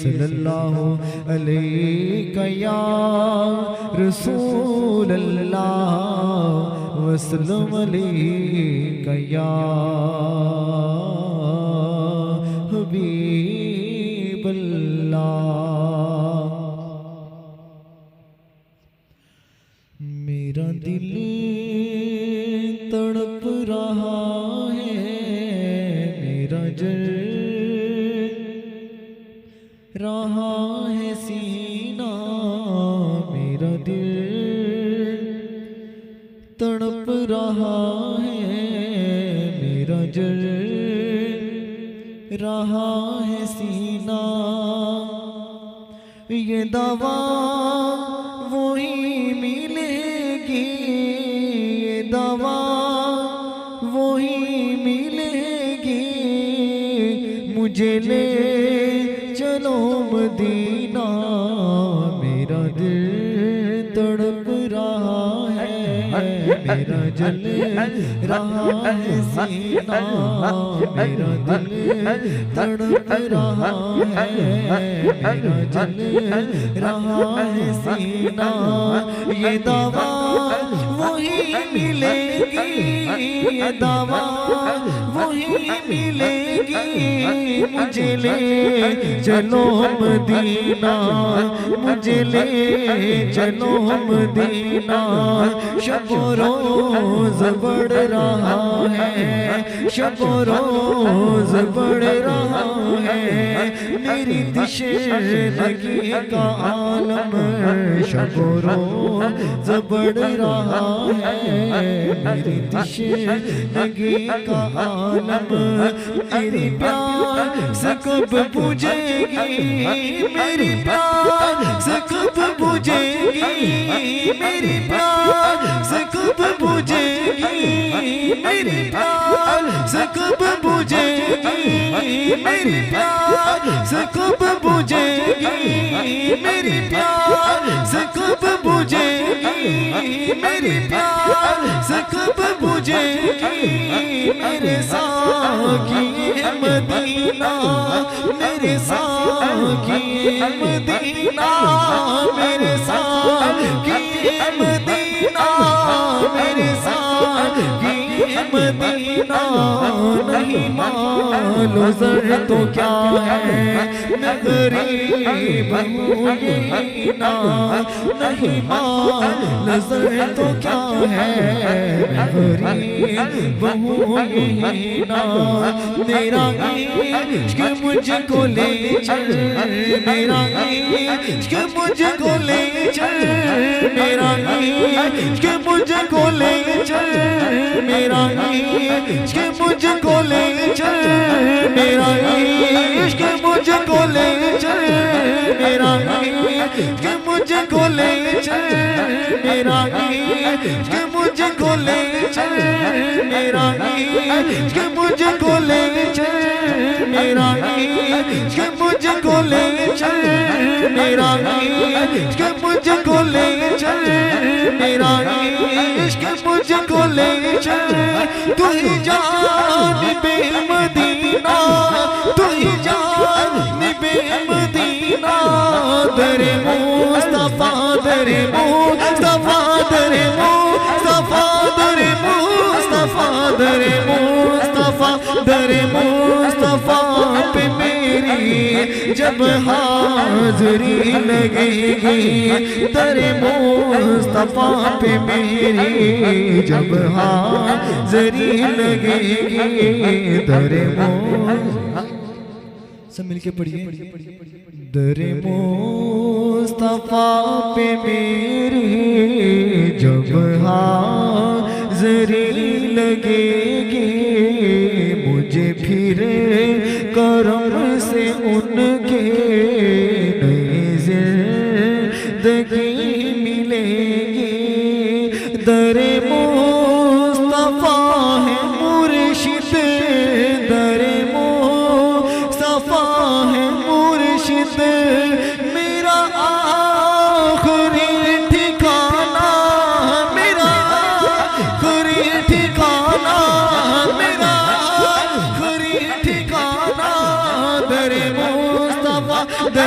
صلی اللہ علیہ یا رسول اللہ وسلم علیہ یا حبیب اللہ۔ میرا دل تڑپ رہا ہے، میرا جل رہا ہے سینہ، میرا دل تڑپ رہا ہے، میرا جل رہا ہے سینہ۔ یہ دوا وہی ملے گی، یہ دوا وہی ملے گی، مجھے لے چلو مدینہ۔ میرا دل تڑپ رہا ہے، میرا جل رہا ہے سینہ، میرا دل تڑپ رہا ہے، میرا جل رہا ہے سینہ۔ یہ دوا وہی ملے گی، یہ دوا وہی ملے گی، مجھے لے چلو مدینہ، مجھے لے چلو مدینہ۔ شب و روز بڑھ رہا ہے، شب و روز بڑھ رہا ہے، میری تشنگی کا عالم شب و روز بڑھ رہا ہے، میری تشنگی کا عالم۔ میری پیاس کب بجھے گی، میری پیاس کب بجھے گی، میری پیاس کب بجھے گی، میری پیاس کب بجھے گی، میری پیاس کب بجھے گی، میری پیاس کب بجھے گی، میری پیاس کب بجھے گی۔ میرے ساقی مدینہ، میرے ساقی مدینہ، میرے ساقی مدینہ، میرے ساقی مدینہ۔ نہیں مال و زر تو کیا ہے، میں غریب ہوں یہی نا، نہیں مال و زر تو کیا ہے، میں غریب ہوں یہی نا۔ میرا عشق مجھ کو لے چل، میرا عشق مجھ کو لے چل، میرا عشق مجھ کو لے چل، میرا عشق مجھ کو لے چل، میرا عشق مجھ کو لے چل، میرا عشق مجھ کو لے چل، میرا عشق مجھ کو لے چل، میرا عشق مجھ کو لے چل، میرا عشق مجھ کو لے چل، میرا عشق مجھ کو لے چل، میرا عشق مجھ کو لے چل۔ تو ہی جانب مدینہ، تو ہی جانب مدینہ، در مصطفیٰ، در مصطفیٰ، در مصطفیٰ، در مصطفیٰ، در مصطفیٰ، در مصطفیٰ پہ میری جب حاضری لگے گی، در مصطفیٰ پہ میری جب حاضری لگے گی، در مصطفیٰ۔ سب مل کے پڑھیے، در مصطفیٰ پہ میری جب حاضری لگے گی، مجھے پھر کرم سے ان کے نئی زندگی ملے گی۔ در مصطفیٰ ہے مرشد، در مصطفیٰ ہے مرشد، میرا آخری ٹھکانہ، میرا آخری ٹھکانہ، میرا آخری ٹھکانہ، در مصطفیٰ، در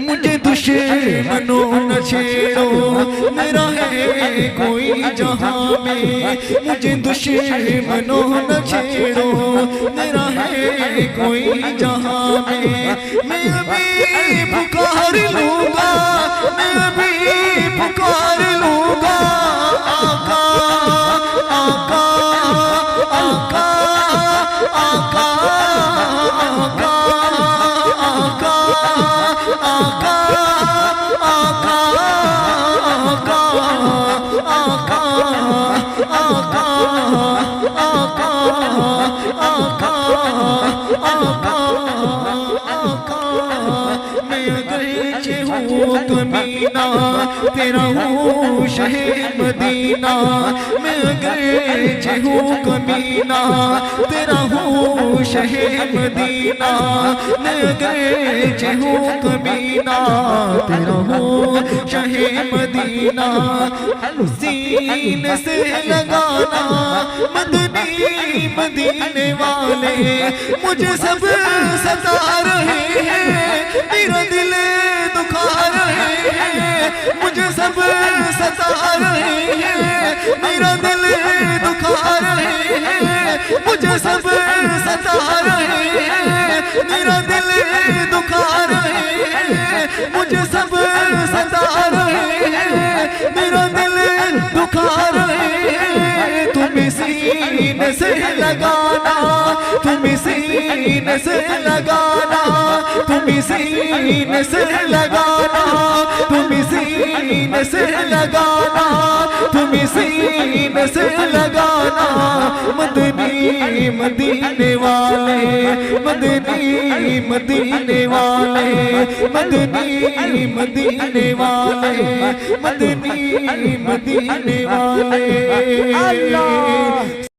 مجھے دشمنوں نہ چھیڑو میرا ہے کوئی جہاں میں مجھے دشمنوں نہ چھیڑو میرا ہے کوئی جہاں میں ابھی پکار لوں گا میں ابھی پکار لوں گا آقا آقا آقا آقا آقا آقا آقا آقا آقا آقا آقا آقا آقا میں اگرچہ ہوں کمینہ تیرا ہوں شہ مدینہ میں اگرچہ ہوں کمینہ تیرا ہوں شہ مدینہ میں اگرچہ ہوں کمینہ تیرا ہوں شہ مدینہ سینے سے لگانا مدنی مدینے والے مجھے سب ستا رہے ہیں میرا دل دکھا رہے ہیں مجھے سب ستا رہے ہیں میرا دل دکھا رہے ہیں مجھے سب ستا رہے ہیں میرا دل دکھا رہے ہیں مجھے سب ستا رہے ہیں میرا دل دکھا رہے ہیں تم سینے سے لگانا تم سینے سے لگانا تم سینے سے لگانا تم سینے سے لگانا تم سینے سے لگانا مدنی مدینے والے مدنی مدینے والے مدنی مدینے والے مدنی مدینے والے اللہ